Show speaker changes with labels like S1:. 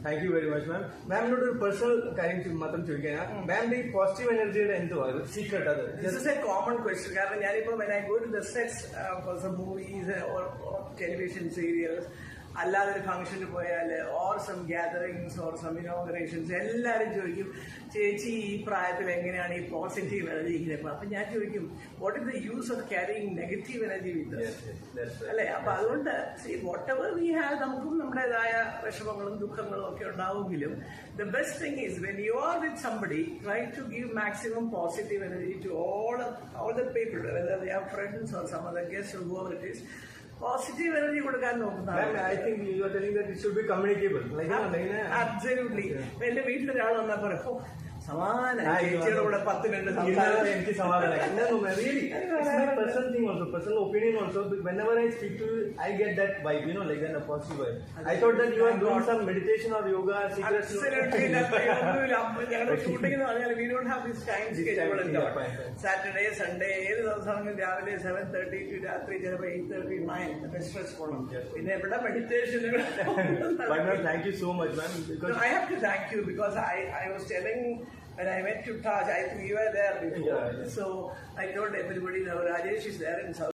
S1: Thank you very much, ma'am. Ma'am, not a personal karyam matram choദിkkana. Ma'am, the positive energy യുടെ എന്തുവാ secret അത്?
S2: This is a common question. കാരണം ഞാനിപ്പോ when I go to the sets for some movies or television serials, അല്ലാതെ ഒരു ഫംഗ്ഷന് പോയാൽ or some gatherings or some inaugurations എല്ലാവരും ചോദിക്കും ചേച്ചി ഈ പ്രായത്തിൽ എങ്ങനെയാണ് ഈ പോസിറ്റീവ് എനർജി ഇങ്ങനെ. അപ്പൊ ഞാൻ ചോദിക്കും what is the use of carrying negative energy വിത്ത് അല്ലെ? അപ്പൊ അതുകൊണ്ട് വാട്ട് എവർ വി ഹാവ് നമുക്കും നമ്മുടേതായ വിഷമങ്ങളും ദുഃഖങ്ങളും ഒക്കെ ഉണ്ടാവുമെങ്കിലും the best thing is when you are with somebody, try to give maximum positive energy to all the people, whether they are friends or some other guests or whoever it is. Positive energy കൊടുക്കാൻ നോക്കുന്നതാണ്.
S1: I think you are telling that it should be communicable.
S2: Absolutely. എന്റെ വീട്ടിലൊരാൾ വന്നാൽ പറയും സമാധാനം ചേച്ചിയുടെ കൂടെ 10 minute സംസാരിച്ചാൽ
S1: എനിക്ക് സമാധാനം. Really, it's my personal thing also, personal opinion also. Whenever I speak to you, I get that vibe, like that, a positive vibe. I thought that you are doing some meditation or yoga, secrets.
S2: Absolutely. ഞങ്ങളുടെ shooting എന്ന് പറഞ്ഞാൽ we don't have this time schedule at all. Saturday, Sunday ഏത് ദിവസമാണെങ്കിലും രാവിലെ 7:30 to രാത്രി ചിലപ്പോൾ 8:30, 9 stress പോകണം. പിന്നെ എവിടെ meditation.
S1: Thank you so much, ma'am.
S2: I have to thank you because I was telling when I went to Taj, I think you were there before. So I told everybody now Rajesh is there in South.